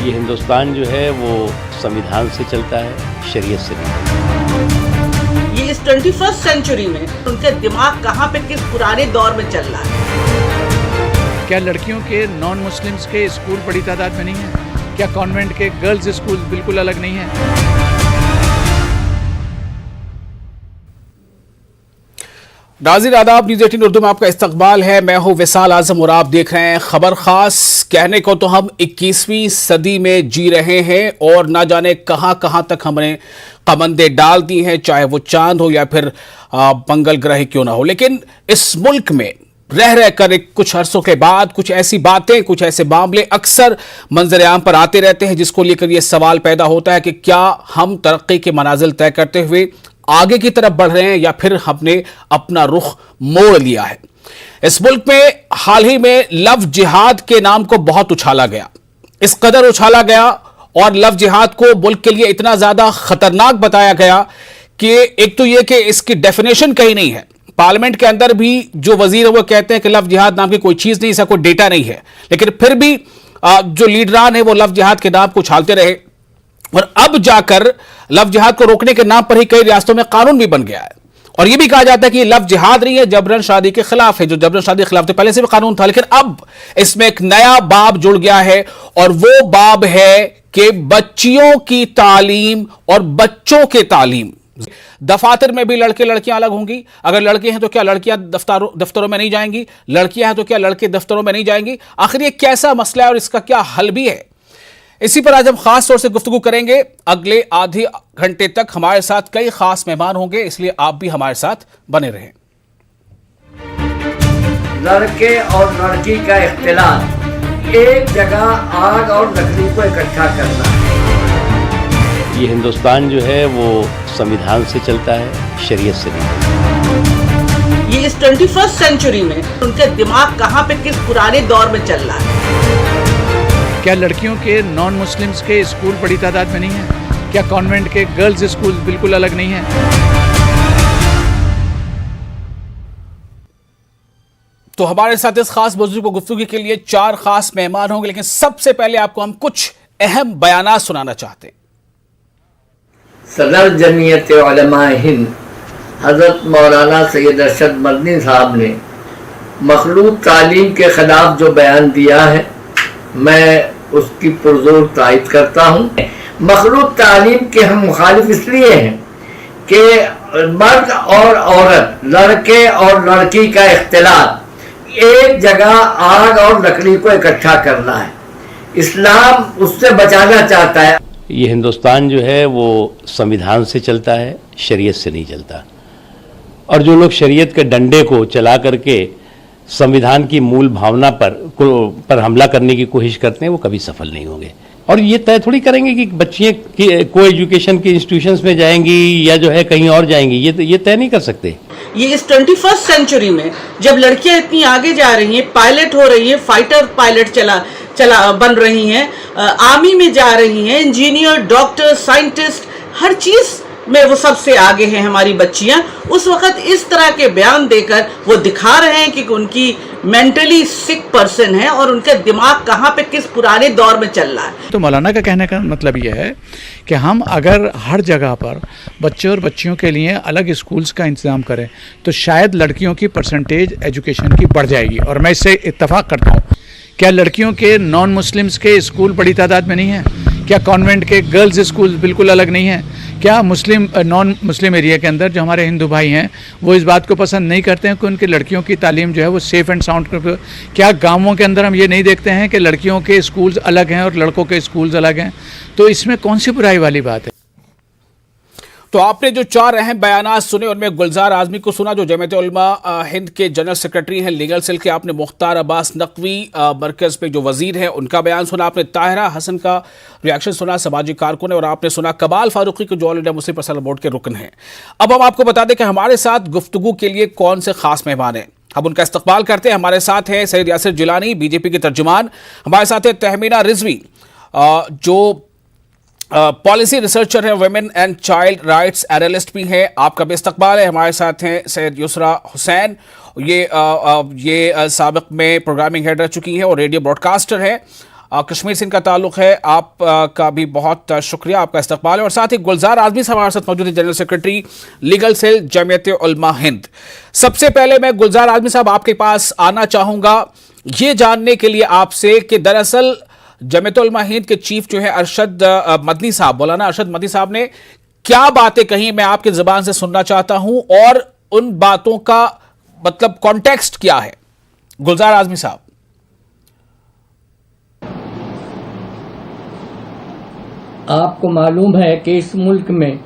ये हिंदुस्तान जो है वो संविधान से चलता है, शरीयत से नहीं। ये इस 21st सेंचुरी में उनका दिमाग कहाँ पे किस पुराने दौर में चल रहा है। क्या लड़कियों के नॉन मुस्लिम्स के स्कूल बड़ी तादाद में नहीं है? क्या कॉन्वेंट के गर्ल्स स्कूल बिल्कुल अलग नहीं है? नाज़रीन आदाब, न्यूज़ 18 उर्दू में आपका इस्तकबाल है। मैं हूं विसाल आजम और आप देख रहे हैं खबर खास। कहने को तो हम 21वीं सदी में जी रहे हैं और ना जाने कहां कहां तक हमने कमंदे डाल दी हैं, चाहे वो चांद हो या फिर मंगल ग्रह क्यों ना हो। लेकिन इस मुल्क में रह रहकर कुछ अरसों के बाद कुछ ऐसी बातें, कुछ ऐसे मामले अक्सर मंजर आम पर आते रहते हैं जिसको लेकर यह सवाल पैदा होता है कि क्या हम तरक्की के मनाजिल तय करते हुए आगे की तरफ बढ़ रहे हैं या फिर हमने अपना रुख मोड़ लिया है। इस मुल्क में हाल ही में लव जिहाद के नाम को बहुत उछाला गया, इस कदर उछाला गया और लव जिहाद को मुल्क के लिए इतना ज्यादा खतरनाक बताया गया कि एक तो यह कि इसकी डेफिनेशन कहीं नहीं है। पार्लियामेंट के अंदर भी जो वजीर है वो कहते हैं कि लव जिहाद नाम की कोई चीज नहीं, इसका कोई डेटा नहीं है, लेकिन फिर भी जो लीडरान है वो लव जिहाद के नाम को उछालते रहे और अब जाकर लव जिहाद को रोकने के नाम पर ही कई रियासतों में कानून भी बन गया है। और यह भी कहा जाता है कि लव जिहाद नहीं है, जबरन शादी के खिलाफ है। जो जबरन शादी के खिलाफ तो पहले से भी कानून था, लेकिन अब इसमें एक नया बाब जुड़ गया है और वो बाब है कि बच्चियों की तालीम और बच्चों के तालीम। दफातर में भी लड़के लड़कियां अलग होंगी। अगर लड़के हैं तो क्या लड़कियां दफ्तरों में नहीं जाएंगी? लड़कियां हैं तो क्या लड़के दफ्तरों में नहीं जाएंगी? आखिर ये कैसा मसला है और इसका क्या हल भी है? इसी पर आज हम खास तौर से गुफ्तगू करेंगे। अगले आधे घंटे तक हमारे साथ कई खास मेहमान होंगे, इसलिए आप भी हमारे साथ बने रहें। लड़के और लड़की का इख्तिलाफ, एक जगह आग और लकड़ी को इकट्ठा करना। ये हिंदुस्तान जो है वो संविधान से चलता है, शरीयत से नहीं। ये इस 21st सेंचुरी में उनका दिमाग कहाँ पे किस पुराने दौर में चल रहा है। क्या लड़कियों के नॉन मुस्लिम्स के स्कूल बड़ी तादाद में नहीं है? क्या कॉन्वेंट के गर्ल्स स्कूल बिल्कुल अलग नहीं है? तो हमारे साथ इस खास मौजू को गुफ्तगू के लिए 4 खास मेहमान होंगे, लेकिन सबसे पहले आपको हम कुछ अहम बयानात सुनाना चाहते हैं। सदर जमीयत उलमा हिंद हजरत मौलाना सैयद अरशद मदनी साहब ने मखलूक तालीम के खिलाफ जो बयान दिया है, मैं उसकी पुरजोर तायद करता हूँ। मखलूक तालीम के हम मुखालिफ इसलिए हैं कि मर्द और औरत, लड़के और लड़की का इख्तिलाफ, एक जगह आग और लकड़ी को इकट्ठा करना है। इस्लाम उससे बचाना चाहता है। ये हिंदुस्तान जो है वो संविधान से चलता है, शरीयत से नहीं चलता। और जो लोग शरीयत के डंडे को चला करके संविधान की मूल भावना पर हमला करने की कोशिश करते हैं, वो कभी सफल नहीं होंगे। और ये तय थोड़ी करेंगे कि बच्चियाँ को एजुकेशन की इंस्टीट्यूशंस में जाएंगी या जो है कहीं और जाएंगी, ये तय नहीं कर सकते। ये इस 21st सेंचुरी में जब लड़कियां इतनी आगे जा रही हैं, पायलट हो रही हैं, फाइटर पायलट चला बन रही हैं, आर्मी में जा रही हैं, इंजीनियर, डॉक्टर, साइंटिस्ट, हर चीज में वो सबसे आगे हैं हमारी बच्चियां। उस वक्त इस तरह के बयान देकर वो दिखा रहे हैं कि उनकी मेंटली सिक पर्सन है और उनका दिमाग कहाँ पे किस पुराने दौर में चल रहा है। तो मौलाना का कहने का मतलब यह है कि हम अगर हर जगह पर बच्चे और बच्चियों के लिए अलग स्कूल्स का इंतज़ाम करें तो शायद लड़कियों की परसेंटेज एजुकेशन की बढ़ जाएगी। और मैं इससे इत्तफाक करता हूँ। क्या लड़कियों के नॉन मुस्लिम्स के स्कूल बड़ी तादाद में नहीं है? क्या कॉन्वेंट के गर्ल्स स्कूल बिल्कुल अलग नहीं है? क्या नॉन मुस्लिम एरिया के अंदर जो हमारे हिंदू भाई हैं वो इस बात को पसंद नहीं करते हैं कि उनकी लड़कियों की तालीम जो है वो सेफ़ एंड साउंड? क्या गांवों के अंदर हम ये नहीं देखते हैं कि लड़कियों के स्कूल्स अलग हैं और लड़कों के स्कूल्स अलग हैं? तो इसमें कौन सी बुराई वाली बात है? तो आपने जो 4 अहम बयानात सुने उनमें गुलजार आजमी को सुना जो जमीयत उलमा हिंद के जनरल सेक्रेटरी हैं लीगल सेल के। आपने मुख्तार अब्बास नकवी मरकज़ पे जो वजीर हैं उनका बयान सुना। आपने ताहिरा हसन का रिएक्शन सुना, समाजी कारकुन है। और आपने सुना कमाल फारूकी को जो all India Muslim personal board के रुकन हैं। अब हम आपको बता दें कि हमारे साथ गुफ्तगू के लिए कौन से खास मेहमान हैं, हम उनका इस्तकबाल करते हैं। हमारे साथ हैं सैयद यासिर जिलानी, बीजेपी के तर्जुमान। हमारे साथ है तहमीना रिजवी जो पॉलिसी रिसर्चर है, women and child rights analyst भी हैं। आपका भी इस्तकबाल है। हमारे साथ हैं सैयद युसरा हुसैन, ये साबिक में प्रोग्रामिंग हेड रह चुकी हैं और रेडियो ब्रॉडकास्टर हैं। कश्मीर से इनका ताल्लुक है। आप का भी बहुत शुक्रिया, आपका इस्तकबाल है। और साथ ही गुलजार आजमी साहब हमारे साथ मौजूद है, general secretary legal cell Jamiat Ulama Hind. सबसे पहले मैं गुलजार आजमी साहब आपके पास आना चाहूंगा ये जानने के लिए आपसे कि दरअसल जमीयत उलमा हिंद के चीफ जो है अरशद मदनी साहब, मौलाना अरशद मदनी साहब ने क्या बातें कही, मैं आपकी जुबान से सुनना चाहता हूं, और उन बातों का मतलब कॉन्टेक्स्ट क्या है। गुलजार आजमी साहब। आपको मालूम है कि इस मुल्क में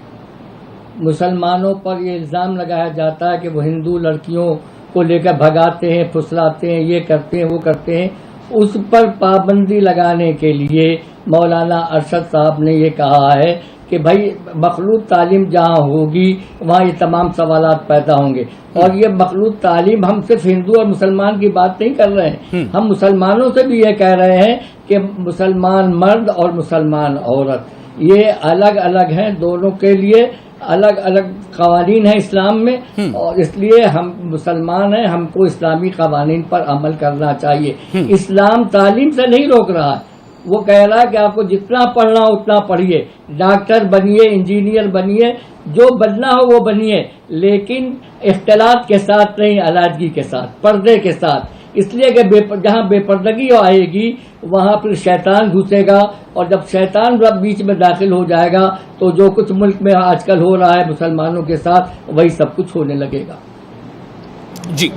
मुसलमानों पर ये इल्ज़ाम लगाया जाता है कि वो हिंदू लड़कियों को लेकर भगाते हैं, फुसलाते हैं, ये करते हैं, वो करते हैं। उस पर पाबंदी लगाने के लिए मौलाना अरशद साहब ने ये कहा है कि भाई मखलूत तालीम जहाँ होगी वहाँ ये तमाम सवालात पैदा होंगे। और ये मखलूत तालीम हम सिर्फ हिंदू और मुसलमान की बात नहीं कर रहे हैं, हम मुसलमानों से भी ये कह रहे हैं कि मुसलमान मर्द और मुसलमान औरत ये अलग अलग हैं, दोनों के लिए अलग अलग कवानीन है इस्लाम में, और इसलिए हम मुसलमान हैं, हमको इस्लामी कवानीन पर अमल करना चाहिए। इस्लाम तालीम से नहीं रोक रहा है, वो कह रहा है कि आपको जितना पढ़ना हो उतना पढ़िए, डॉक्टर बनिए, इंजीनियर बनिए, जो बनना हो वो बनिए, लेकिन इख्तिलात के साथ नहीं, अलहदगी के साथ, पर्दे के साथ। इसलिए कि जहाँ बेपर्दगी आएगी वहाँ फिर शैतान घुसेगा, और जब शैतान बीच में दाखिल हो जाएगा तो जो कुछ मुल्क में आजकल हो रहा है मुसलमानों के साथ वही सब कुछ होने लगेगा। जी,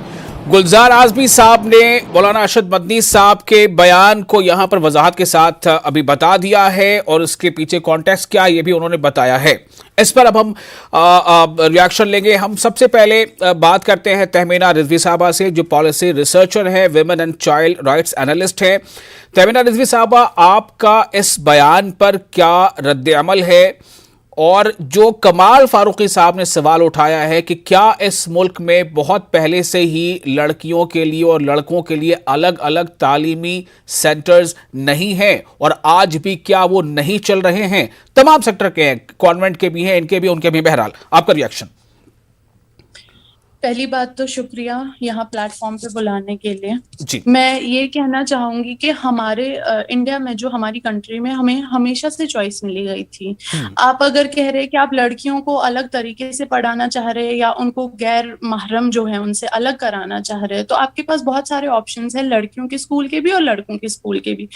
गुलजार आजमी साहब ने मौलाना अरशद मदनी साहब के बयान को यहां पर वजाहत के साथ अभी बता दिया है, और उसके पीछे कॉन्टेक्स्ट क्या ये भी उन्होंने बताया है। इस पर अब हम रिएक्शन लेंगे। हम सबसे पहले बात करते हैं तहमीना रिजवी साहबा से, जो पॉलिसी रिसर्चर है, women and child rights analyst है। तहमीना रिजवी साहबा, आपका इस बयान पर क्या रद्द-ए-अमल है, और जो कमाल फारूकी साहब ने सवाल उठाया है कि क्या इस मुल्क में बहुत पहले से ही लड़कियों के लिए और लड़कों के लिए अलग अलग तालीमी सेंटर्स नहीं हैं, और आज भी क्या वो नहीं चल रहे हैं? तमाम सेक्टर के हैं, कॉन्वेंट के भी हैं, इनके भी, उनके भी। बहरहाल आपका रिएक्शन। पहली बात तो शुक्रिया यहाँ प्लेटफॉर्म पे बुलाने के लिए। जी। मैं ये कहना चाहूंगी कि हमारे इंडिया में, जो हमारी कंट्री में, हमें हमेशा से चॉइस मिली गई थी। आप अगर कह रहे हैं कि आप लड़कियों को अलग तरीके से पढ़ाना चाह रहे हैं या उनको गैर महरम जो है उनसे अलग कराना चाह रहे हैं, तो आपके पास बहुत सारे ऑप्शंस हैं, लड़कियों के स्कूल के भी और लड़कों के स्कूल के भी।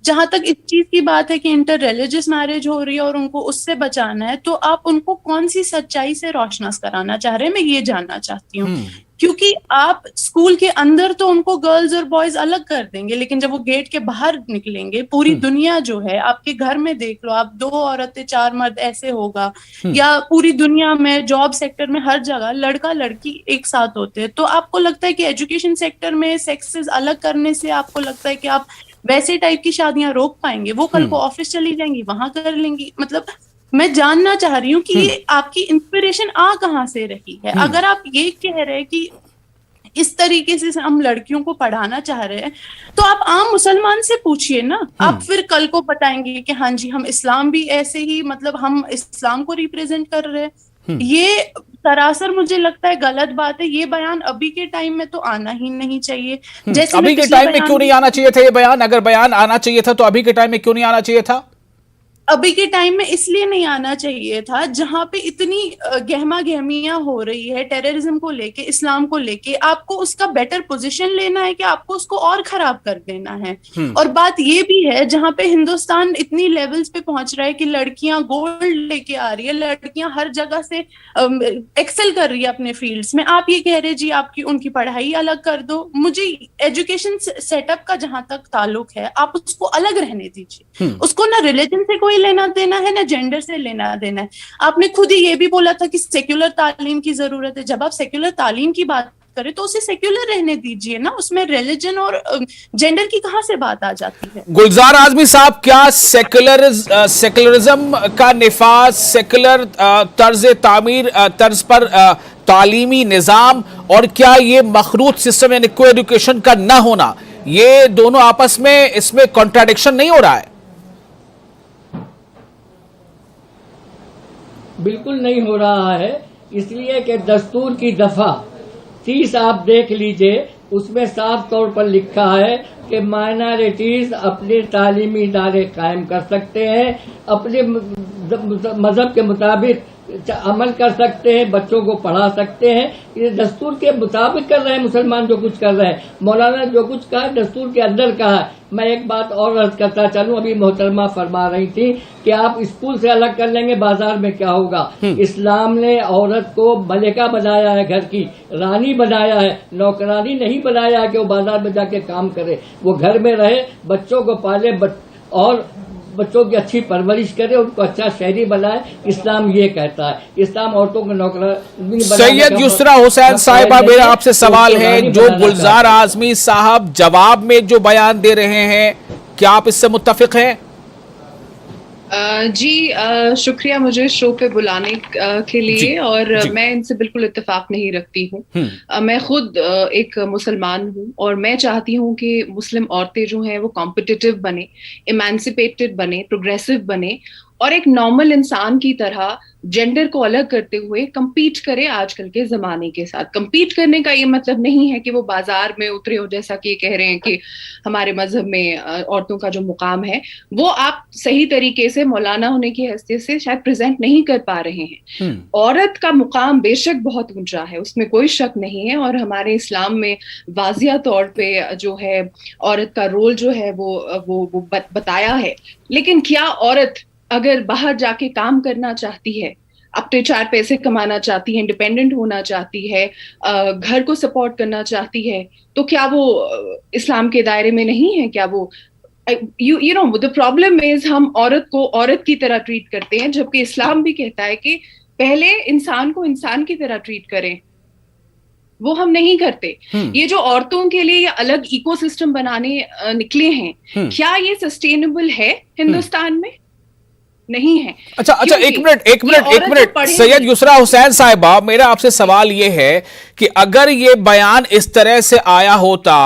जहां तक इस चीज की बात है कि इंटर रिलीजियस मैरिज हो रही है और उनको उससे बचाना है, तो आप उनको कौन सी सच्चाई से रोशनास कराना चाह रहे हैं, मैं ये जानना चाहती हूँ। क्योंकि आप स्कूल के अंदर तो उनको गर्ल्स और बॉयज अलग कर देंगे, लेकिन जब वो गेट के बाहर निकलेंगे, पूरी दुनिया जो है, आपके घर में देख लो आप, 2 औरतें 4 मर्द ऐसे होगा, या पूरी दुनिया में जॉब सेक्टर में हर जगह लड़का लड़की एक साथ होते हैं। तो आपको लगता है कि एजुकेशन सेक्टर में सेक्सेस अलग करने से आपको लगता है कि आप वैसे टाइप की शादियां रोक पाएंगे? वो कल को ऑफिस चली जाएंगी, वहां कर लेंगी। मतलब मैं जानना चाह रही हूँ कि ये आपकी इंस्पिरेशन कहाँ से रही है? अगर आप ये कह रहे हैं कि इस तरीके से हम लड़कियों को पढ़ाना चाह रहे हैं, तो आप आम मुसलमान से पूछिए ना। आप फिर कल को बताएंगे कि हाँ जी, हम इस्लाम भी ऐसे ही, मतलब हम इस्लाम को रिप्रेजेंट कर रहे हैं। ये सरासर मुझे लगता है गलत बात है। ये बयान अभी के टाइम में तो आना ही नहीं चाहिए। जैसे अभी के टाइम में क्यों नहीं आना चाहिए था ये बयान? अगर बयान आना चाहिए था तो अभी के टाइम में क्यों नहीं आना चाहिए था? अभी के टाइम में इसलिए नहीं आना चाहिए था जहां पे इतनी गहमा गहमियां हो रही है टेररिज्म को लेके, इस्लाम को लेके। आपको उसका बेटर पोजीशन लेना है कि आपको उसको और खराब कर देना है? और बात ये भी है जहां पे हिंदुस्तान इतनी लेवल्स पे पहुंच रहा है कि लड़कियां गोल्ड लेके आ रही है, लड़कियां हर जगह से एक्सेल कर रही है अपने फील्ड्स में। आप ये कह रहे जी आपकी उनकी पढ़ाई अलग कर दो। मुझे एजुकेशन सेटअप का जहां तक ताल्लुक है, आप उसको अलग रहने दीजिए। उसको ना रिलीजन से कोई लेना देना है, ना जेंडर से लेना देना है। आपने खुद ही ये भी बोला था कि सेक्युलर तालीम की जरूरत है। जब आप सेक्युलर तालीम की बात करें तो उसे सेक्युलर रहने दीजिए ना, उसमें रिलीजन और जेंडर की कहां से बात आ जाती है? गुलजार आजमी साहब, क्या सेक्युलरिज्म का निफाज, सेक्युलर तर्ज तामीर, तर्ज पर तालीमी निजाम, और क्या ये मखरूत सिस्टम यानी को एजुकेशन का ना होना, ये दोनों आपस में इसमें कॉन्ट्राडिक्शन नहीं हो रहा है? बिल्कुल नहीं हो रहा है, इसलिए कि दस्तूर की दफा 30 आप देख लीजिए उसमें साफ तौर पर लिखा है कि माइनॉरिटीज अपने तालीमी इदारे कायम कर सकते हैं, अपने मजहब के मुताबिक अमल कर सकते हैं, बच्चों को पढ़ा सकते हैं। ये दस्तूर के मुताबिक कर रहे हैं मुसलमान जो कुछ कर रहे हैं। मौलाना जो कुछ कहा है दस्तूर के अंदर कहा है। मैं एक बात और अर्ज करता चलूं, अभी मोहतरमा फरमा रही थी कि आप स्कूल से अलग कर लेंगे, बाजार में क्या होगा। इस्लाम ने औरत को मलिका बनाया है, घर की रानी बनाया है, नौकरानी नहीं बनाया है कि वो बाजार में जाके काम करे। वो घर में रहे, बच्चों को पाले और बच्चों की अच्छी परवरिश करे, उनको अच्छा शहरी बनाए। इस्लाम ये कहता है। इस्लाम औरतों को नौकरानी। सैयद युसरा हुसैन साहिबा, मेरा आपसे सवाल है, जो गुलजार आजमी साहब जवाब में जो बयान दे रहे हैं, क्या आप इससे मुत्तफिक हैं? जी शुक्रिया मुझे शो पे बुलाने के लिए, और मैं इनसे बिल्कुल इत्तेफाक नहीं रखती हूँ। मैं खुद एक मुसलमान हूँ और मैं चाहती हूँ कि मुस्लिम औरतें जो हैं वो कॉम्पिटिटिव बने, इमेंसिपेटेड बने, प्रोग्रेसिव बने और एक नॉर्मल इंसान की तरह जेंडर को अलग करते हुए compete करे आजकल के जमाने के साथ। compete करने का ये मतलब नहीं है कि वो बाजार में उतरे हो, जैसा कि ये कह रहे हैं कि हमारे मजहब में औरतों का जो मुकाम है वो आप सही तरीके से मौलाना होने की हैसियत से शायद प्रेजेंट नहीं कर पा रहे हैं। औरत का मुकाम बेशक बहुत ऊंचा है, उसमें कोई शक नहीं है, और हमारे इस्लाम में वाजिया तौर पे जो है औरत का रोल जो है वो बताया है। लेकिन क्या औरत अगर बाहर जाके काम करना चाहती है, अपने 4 पैसे कमाना चाहती है, इंडिपेंडेंट होना चाहती है, घर को सपोर्ट करना चाहती है, तो क्या वो इस्लाम के दायरे में नहीं है? क्या वो you know the problem is हम औरत को औरत की तरह ट्रीट करते हैं, जबकि इस्लाम भी कहता है कि पहले इंसान को इंसान की तरह ट्रीट करें। वो हम नहीं करते। ये जो औरतों के लिए अलग इकोसिस्टम बनाने निकले हैं, क्या ये सस्टेनेबल है हिंदुस्तान में? नहीं है। अच्छा, एक मिनट सैयद युसरा हुसैन साहिबा, मेरा आपसे सवाल ये है कि अगर ये बयान इस तरह से आया होता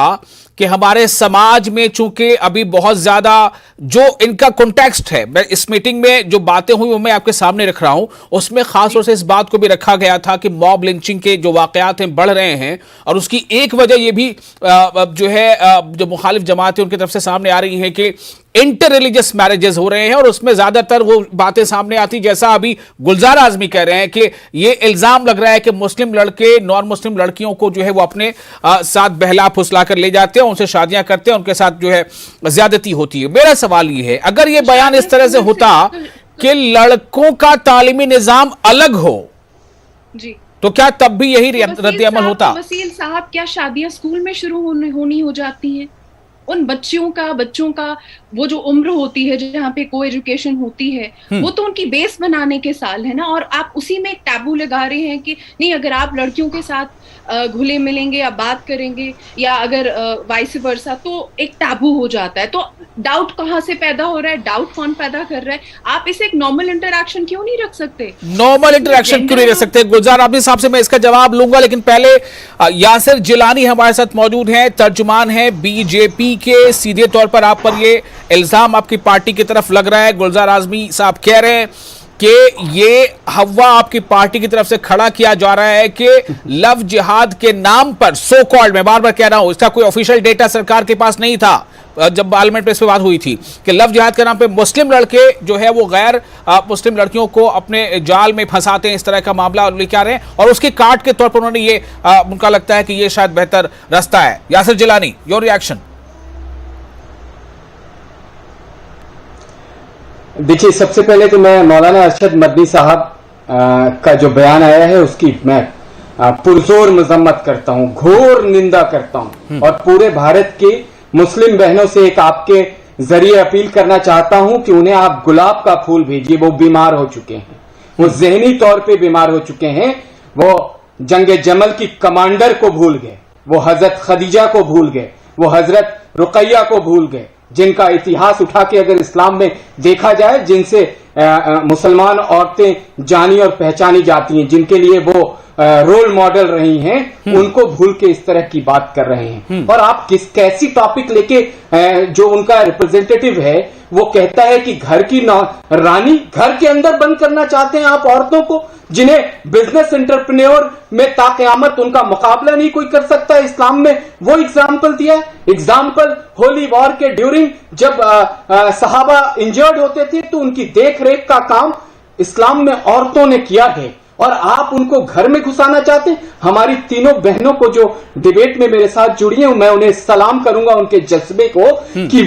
कि हमारे समाज में चूंकि अभी बहुत ज्यादा जो इनका कॉन्टेक्स्ट है, मैं इस मीटिंग में जो बातें हुई वो मैं आपके सामने रख रहा हूं, उसमें खास तौर से इस बात को भी रखा गया था कि मॉब लिंचिंग के जो वाकयात हैं बढ़ रहे हैं, और उसकी एक वजह ये भी जो है जो मुखालिफ जमात है उनकी तरफ से सामने आ रही है कि इंटर रिलीजियस मैरिजेस हो रहे हैं, और उसमें ज्यादातर वो बातें सामने आती जैसा अभी गुलजार आजमी कह रहे हैं कि ये इल्जाम लग रहा है कि मुस्लिम लड़के नॉन मुस्लिम लड़कियों को जो है वो अपने साथ बहला फुसला कर ले जाते हैं, उनसे शादियां करते हैं, उनके साथ जो है ज्यादती होती है। मेरा सवाल ये है, अगर ये बयान इस तरह से होता कि लड़कों का तालीमी निजाम अलग हो जी, तो क्या तब भी यही रद्द अमल होता? वसील साहब, क्या शादियां स्कूल में शुरू होनी हो जाती हैं? उन बच्चों का वो जो उम्र होती है जहाँ पे को एजुकेशन होती है, वो तो उनकी बेस बनाने के साल है ना, और आप उसी में एक टैबू लगा रहे हैं कि नहीं, अगर आप लड़कियों के साथ घुले मिलेंगे या बात करेंगे या अगर वाइस वर्सा, तो एक टैबू हो जाता है। तो डाउट कहाँ से पैदा हो रहा है? डाउट कौन पैदा कर रहा है? आप इसे एक नॉर्मल इंटरैक्शन क्यों नहीं रख सकते? नॉर्मल इंटरैक्शन क्यों नहीं रख सकते? गुलजार आजमी साहब से मैं इसका जवाब लूंगा, लेकिन पहले यासिर जिलानी हमारे साथ मौजूद हैं, तर्जुमान हैं बीजेपी के। सीधे तौर पर आप पर ये इल्जाम आपकी पार्टी की तरफ लग रहा है, गुलजार आजमी साहब कह रहे हैं कि ये हवा आपकी पार्टी की तरफ से खड़ा किया जा रहा है कि लव जिहाद के नाम पर, सो कॉल्ड, मैं बार बार कह रहा हूं, इसका कोई ऑफिशियल डेटा सरकार के पास नहीं था जब पार्लियामेंट में इस पर बात हुई थी, कि लव जिहाद के नाम पे मुस्लिम लड़के जो है वो गैर मुस्लिम लड़कियों को अपने जाल में फंसाते हैं, इस तरह का मामला लेके आ रहे हैं, और उसके काट के तौर पर उन्होंने ये उनका लगता है कि ये शायद बेहतर रास्ता है। Yasir Jilani, your reaction? देखिए, सबसे पहले तो मैं मौलाना अरशद मदनी साहब का जो बयान आया है उसकी मैं पुरजोर मजम्मत करता हूं, घोर निंदा करता हूं, और पूरे भारत के मुस्लिम बहनों से एक आपके जरिए अपील करना चाहता हूं कि उन्हें आप गुलाब का फूल भेजिए। वो बीमार हो चुके हैं, वो जहनी तौर पे बीमार हो चुके हैं, वो जंगे जमल की कमांडर को भूल गए, वो हजरत खदीजा को भूल गए, वो हजरत रुकैया को भूल गए, जिनका इतिहास उठा के अगर इस्लाम में देखा जाए, जिनसे मुसलमान औरतें जानी और पहचानी जाती हैं, जिनके लिए वो रोल मॉडल रही हैं, उनको भूल के इस तरह की बात कर रहे हैं। और आप कैसी टॉपिक लेके, जो उनका रिप्रेजेंटेटिव है वो कहता है कि घर की रानी घर के अंदर बंद करना चाहते हैं आप औरतों को। जिन्हें बिजनेस एंटरप्रेन्योर में ताक़यामत उनका मुकाबला नहीं कोई कर सकता इस्लाम में, वो एग्जाम्पल दिया है। एग्जाम्पल होली वॉर के ड्यूरिंग जब सहाबा इंजर्ड होते थे तो उनकी देख रेख का काम इस्लाम में औरतों ने किया है, और आप उनको घर में घुसाना चाहते हैं। हमारी तीनों बहनों को जो डिबेट में मेरे साथ जुड़ी हैं, मैं उन्हें सलाम करूंगा उनके जज्बे को कि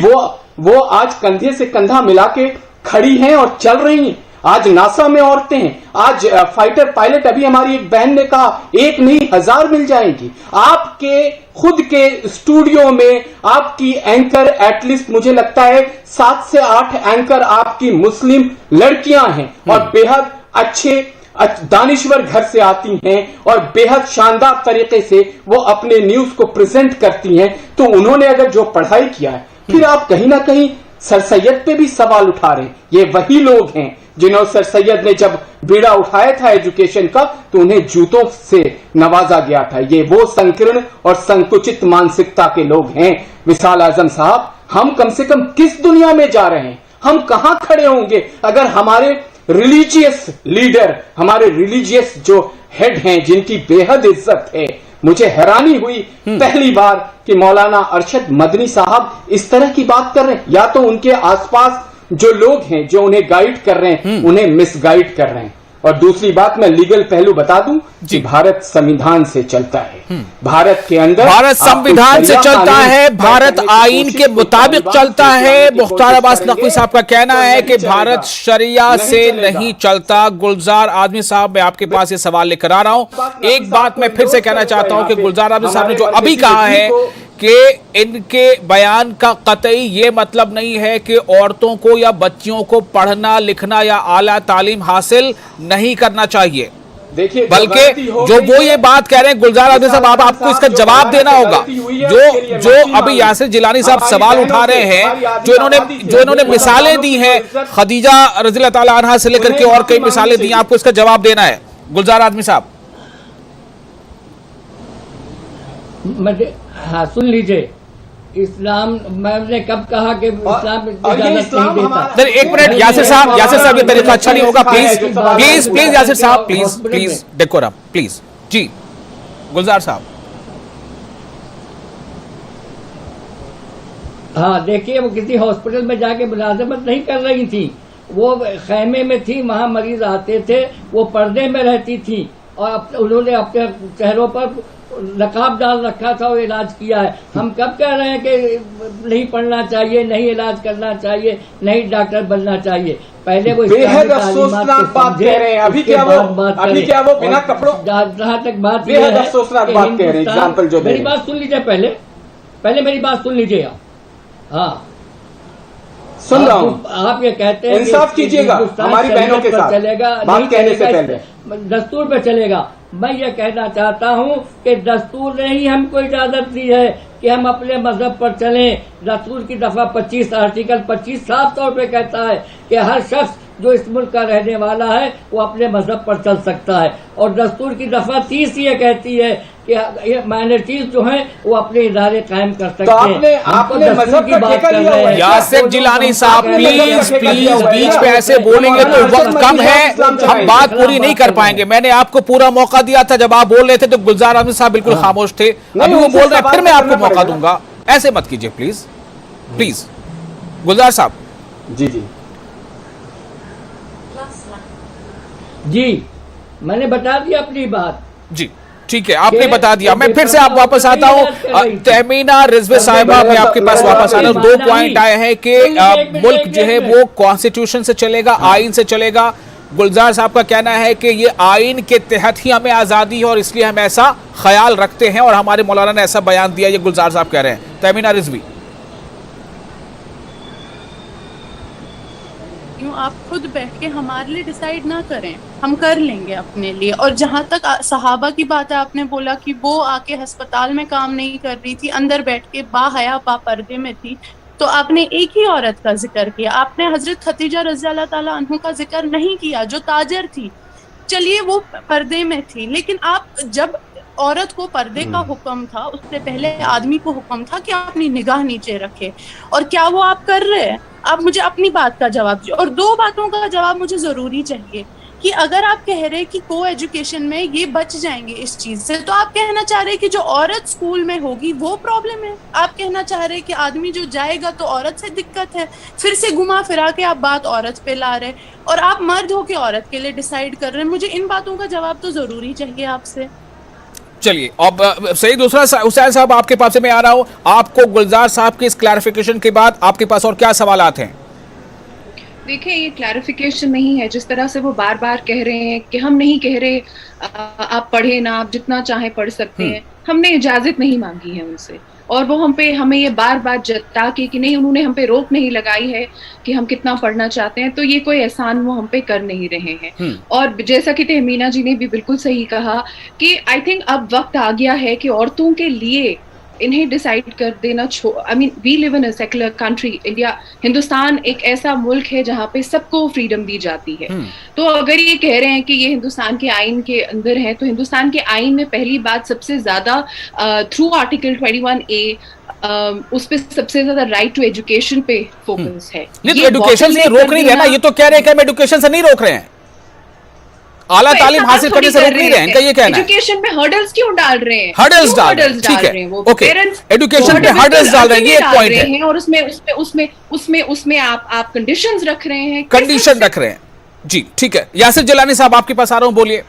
वो आज कंधे से कंधा मिला के खड़ी हैं और चल रही हैं। आज नासा में औरतें हैं, आज फाइटर पायलट, अभी हमारी एक बहन ने कहा 1 नहीं 1000 मिल जाएंगी। आपके खुद के स्टूडियो में आपकी एंकर एटलीस्ट मुझे लगता है 7 से 8 एंकर आपकी मुस्लिम लड़कियां हैं और बेहद अच्छे दानिश्वर घर से आती हैं और बेहद शानदार तरीके से वो अपने न्यूज को प्रेजेंट करती हैं। तो उन्होंने अगर जो पढ़ाई किया है, फिर आप कहीं ना कहीं सर सैयद पे भी सवाल उठा रहे हैं। ये वही लोग हैं जिन्होंने सर सैयद ने जब बीड़ा उठाया था एजुकेशन का तो उन्हें जूतों से नवाजा गया था। ये वो संकीर्ण और संकुचित मानसिकता के लोग हैं। विशाल आजम साहब, हम कम से कम किस दुनिया में जा रहे हैं? हम कहां खड़े होंगे अगर हमारे रिलीजियस लीडर, हमारे रिलीजियस जो हेड हैं जिनकी बेहद इज्जत है, मुझे हैरानी हुई पहली बार कि मौलाना अरशद मदनी साहब इस तरह की बात कर रहे हैं। या तो उनके आसपास जो लोग हैं जो उन्हें गाइड कर रहे हैं उन्हें मिसगाइड कर रहे हैं। और दूसरी बात, मैं लीगल पहलू बता दूं कि भारत संविधान से चलता है। भारत के अंदर भारत संविधान से चलता है, भारत आईन के मुताबिक चलता है। मुख्तार अब्बास नकवी साहब का कहना है कि भारत शरिया से नहीं चलता। गुलजार आजमी साहब, मैं आपके पास ये सवाल लेकर आ रहा हूं। एक बात मैं फिर से कहना चाहता हूं कि गुलजार आजमी साहब ने जो अभी कहा है कि इनके बयान का कतई ये मतलब नहीं है कि औरतों को या बच्चियों को पढ़ना लिखना या आला तालीम हासिल नहीं करना चाहिए, देखिए, बल्कि जो वो ये बात कह रहे हैं गुलजार आजमी साहब, आपको इसका जवाब देना होगा। जो अभी यासिर जिलानी साहब सवाल उठा रहे हैं, जो इन्होंने मिसालें दी हैं खदीजा रज़ी अल्लाह तआला अन्हा से लेकर के और कई मिसालें दी, आपको इसका जवाब देना है गुलजार आजमी साहब। हाँ, सुन लीजिए, इस्लाम, मैंने कब कहा कि इस्लाम इजाजत नहीं देता? एक मिनट यासिर साहब, ये तरीका अच्छा नहीं होगा। प्लीज यासिर साहब, प्लीज डेकोरम, प्लीज। जी गुलजार साहब। हाँ, देखिए, वो किसी हॉस्पिटल में जाके मुलाजमत नहीं कर रही थी, वो खैमे में थी, वहाँ मरीज आते थे, वो पर्दे में रहती थी और उन्होंने अपने चेहरों पर नकाब डाल रखा था और इलाज किया है। हम कब कह रहे हैं कि नहीं पढ़ना चाहिए, नहीं इलाज करना चाहिए, नहीं डॉक्टर बनना चाहिए? पहले वो बेहद अफसोसनाक बात कह रहे हैं। अभी क्या वो बिना कपड़ों, जहाँ तक बात बेहद अफसोसनाक बात कह रहे हैं। एग्जाम्पल जो मेरी बात सुन लीजिए, पहले मेरी बात सुन लीजिए आप। हाँ, सुन रहा हूँ। आप ये कहते हैं इंसाफ कीजिएगा हमारी बहनों के साथ, चलेगा, बात कहने से पहले दस्तूर पे चलेगा। मैं ये कहना चाहता हूँ कि दस्तूर ने ही हमको इजाजत दी है कि हम अपने मजहब पर चलें। दस्तूर की दफा 25 आर्टिकल 25 साफ तौर पे कहता है कि हर शख्स जो इस मुल्क का रहने वाला है वो अपने मजहब पर चल सकता है, और दस्तूर की दफा 30 ये कहती है कि माइनॉरिटीज जो हैं वो अपने इदारे कायम कर सकते हैं। आपने मजहब की बात कर रहे हैं। यासिर जिलानी साहब, प्लीज बीच पे ऐसे बोलेंगे तो वक्त कम है, हम बात पूरी नहीं कर पाएंगे। मैंने आपको पूरा मौका दिया था, जब आप बोल रहे थे तो गुलजार आजमी साहब बिल्कुल खामोश थे। अभी वो बोल रहे हैं, फिर मैं आपको मौका दूंगा। ऐसे मत कीजिए प्लीज। गुलजार साहब। जी, मैंने बता दिया अपनी बात। जी ठीक है, आपने बता दिया। मैं फिर से आप वापस आता हूँ। तहमीना रिजवी साहिबा, मैं आपके पास वापस आ रहा हूँ। 2 पॉइंट आए हैं कि मुल्क जो है वो कॉन्स्टिट्यूशन से चलेगा, आइन से चलेगा। गुलजार साहब का कहना है कि ये आइन के तहत ही हमें आज़ादी है और इसलिए हम ऐसा ख्याल रखते हैं और हमारे मौलाना ने ऐसा बयान दिया। ये गुलजार साहब कह रहे हैं। तहमीना रिजवी, आप खुद बैठ के हमारे लिए डिसाइड ना करें, हम कर लेंगे अपने लिए। और जहाँ तक सहाबा की बात है, आपने बोला कि वो आके अस्पताल में काम नहीं कर रही थी, अंदर बैठ के बाहया पर्दे में थी, तो आपने एक ही औरत का जिक्र किया। आपने हजरत खदीजा रज़ी अल्लाह ताला अन्हा का जिक्र नहीं किया, जो ताजर थी। चलिए वो पर्दे में थी, लेकिन आप जब औरत को पर्दे का हुक्म था, उससे पहले आदमी को हुक्म था कि आप अपनी निगाह नीचे रखे, और क्या वो आप कर रहे हैं? आप मुझे अपनी बात का जवाब दीजिए। और 2 बातों का जवाब मुझे जरूरी चाहिए कि अगर आप कह रहे हैं कि को एजुकेशन में ये बच जाएंगे इस चीज से, तो आप कहना चाह रहे हैं कि जो औरत स्कूल में होगी वो प्रॉब्लम है। आप कहना चाह रहे हैं कि आदमी जो जाएगा तो औरत से दिक्कत है। फिर से घुमा फिरा के आप बात औरत पे ला रहे हैं और आप मर्द हो के औरत के लिए डिसाइड कर रहे हैं। मुझे इन बातों का जवाब तो जरूरी चाहिए आपसे। चलिए अब सही, दूसरा हुसैन साहब आपके पास से मैं आ रहा हूं। आपको गुलजार साहब के इस क्लैरिफिकेशन के बाद आपके पास और क्या सवालात हैं? देखिए, ये क्लैरिफिकेशन नहीं है जिस तरह से वो बार बार कह रहे हैं कि हम नहीं कह रहे आप पढ़े ना, आप जितना चाहे पढ़ सकते हैं। हमने इजाजत नहीं मांगी है उनसे और वो हमें ये बार बार जता के कि नहीं, उन्होंने हम पे रोक नहीं लगाई है कि हम कितना पढ़ना चाहते हैं, तो ये कोई एहसान वो हम पे कर नहीं रहे हैं। और जैसा कि तहमीना जी ने भी बिल्कुल सही कहा कि आई थिंक अब वक्त आ गया है कि औरतों के लिए इन्हें डिसाइड कर देना। I mean, we live in a secular country. Hindustan एक ऐसा मुल्क है जहाँ पे सबको फ्रीडम दी जाती है। तो अगर ये कह रहे हैं कि ये हिंदुस्तान के आइन के अंदर है, तो हिंदुस्तान के आइन में पहली बात सबसे ज्यादा थ्रू आर्टिकल 21A उस पे सबसे ज्यादा राइट टू एजुकेशन पे फोकस है। नहीं, तो एजुकेशन से रोक नहीं रहे ना, ये तो कह रहे हैं कि हम एजुकेशन से नहीं रोक रहे हैं, आला तालीम हासिल करने से रोक नहीं रहे हैं, इनका ये कहना है। एजुकेशन में हर्डल्स क्यों डाल रहे हैं? हर्डल्स डाल रहे हैं, ठीक है, ओके, एजुकेशन पे हर्डल्स डाल रहे हैं, ये एक पॉइंट है। और उसमें आप कंडीशंस रख रहे हैं, कंडीशन रख रहे हैं। जी ठीक है, यासिर जिलानी साहब आपके पास आ रहा हूं, बोलिए।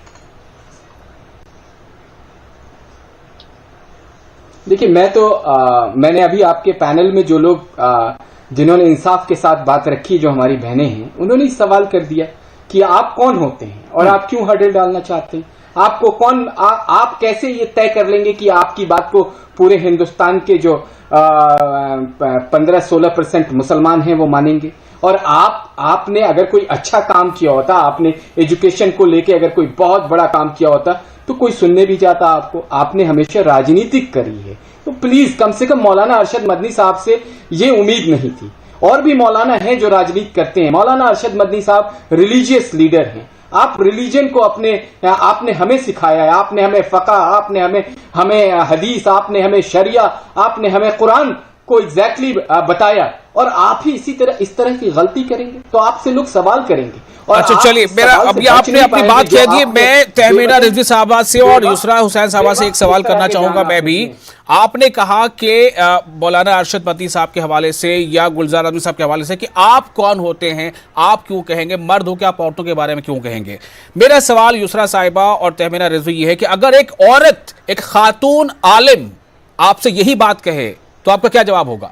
देखिए, मैंने अभी आपके पैनल में जो लोग जिन्होंने इंसाफ के साथ बात रखी, जो हमारी बहनें हैं, उन्होंने सवाल कर दिया कि आप कौन होते हैं और आप क्यों हर्डल डालना चाहते हैं? आपको कौन आप कैसे ये तय कर लेंगे कि आपकी बात को पूरे हिंदुस्तान के जो 15-16% मुसलमान हैं वो मानेंगे? और आपने अगर कोई अच्छा काम किया होता, आपने एजुकेशन को लेके अगर कोई बहुत बड़ा काम किया होता, तो कोई सुनने भी जाता आपको। आपने हमेशा राजनीतिक करी है, तो प्लीज कम से कम मौलाना अरशद मदनी साहब से ये उम्मीद नहीं थी। और भी मौलाना हैं जो राजनीति करते हैं। मौलाना अरशद मदनी साहब रिलीजियस लीडर हैं। आप रिलीजन को आपने हमें सिखाया है, आपने हमें फ़क़ा, आपने हमें हदीस, आपने हमें शरिया, आपने हमें कुरान को एग्जैक्टली बताया, और आप ही इस तरह की गलती करेंगे तो आपसे लोग सवाल करेंगे। और अच्छा चलिए, मेरा अभी आपने अपनी बात कह दी, मैं तहमीना रिजवी साहबा से और युसरा हुसैन साहबा से एक सवाल करना चाहूंगा मैं भी। आपने कहा कि मौलाना अरशद मदनी साहब के हवाले से या गुलजार आजमी साहब के हवाले से कि आप कौन होते हैं, आप क्यों कहेंगे, मर्द हो के आप औरतों के बारे में क्यों कहेंगे? मेरा सवाल युसरा साहिबा और तहमीना रिजवी ये है कि अगर एक औरत, एक खातून आलिम आपसे यही बात कहे तो आपका क्या जवाब होगा?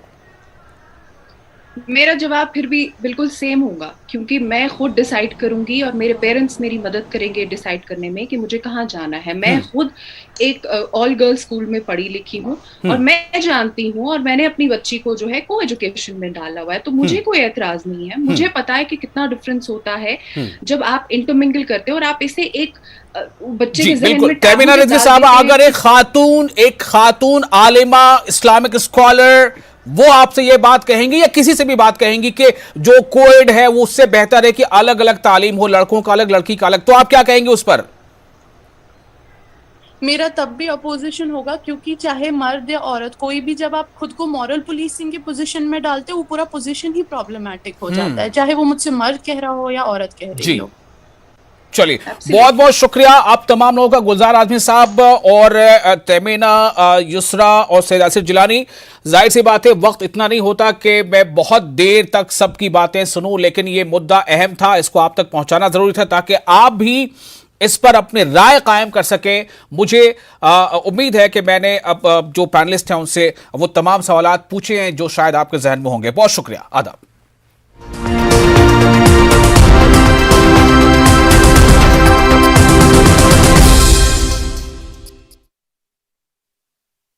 मेरा जवाब फिर भी बिल्कुल सेम होगा, क्योंकि मैं खुद डिसाइड करूंगी और मेरे पेरेंट्स मेरी मदद करेंगे डिसाइड करने में कि मुझे कहाँ जाना है। मैं खुद एक ऑल गर्ल्स स्कूल में पढ़ी लिखी हूँ और मैं जानती हूँ, और मैंने अपनी बच्ची को जो है को एजुकेशन में डाला हुआ है, तो मुझे कोई एतराज नहीं है। मुझे पता है कि कितना डिफरेंस होता है जब आप इंटरमिंगल करते हो और आप इसे एक बच्चे के ज़हन में तहमीना रिजवी साहब, अगर एक खातून आलिमा, इस्लामिक स्कॉलर, वो आपसे ये बात कहेंगी या किसी से भी बात कहेंगी कि जो कोएड है वो उससे बेहतर है कि अलग अलग तालीम हो, लड़कों का अलग, लड़की का अलग, तो आप क्या कहेंगे उस पर? मेरा तब भी अपोजिशन होगा, क्योंकि चाहे मर्द या औरत कोई भी, जब आप खुद को मॉरल पुलिसिंग की पोजीशन में डालते हो, वो पूरा पोजीशन ही प्रॉब्लमैटिक हो जाता है, चाहे वो मुझसे मर्द कह रहा हो या औरत कह रही हो। चलिए, बहुत बहुत शुक्रिया आप तमाम लोगों का, गुलजार आजमी साहब और तहमीना, युसरा और सैयद यासिर जिलानी। जाहिर सी बात है, वक्त इतना नहीं होता कि मैं बहुत देर तक सबकी बातें सुनूं, लेकिन ये मुद्दा अहम था, इसको आप तक पहुंचाना जरूरी था ताकि आप भी इस पर अपनी राय कायम कर सके। मुझे उम्मीद है कि मैंने अब जो पैनलिस्ट हैं उनसे वो तमाम सवालात पूछे हैं जो शायद आपके जहन में होंगे। बहुत शुक्रिया, आदाब।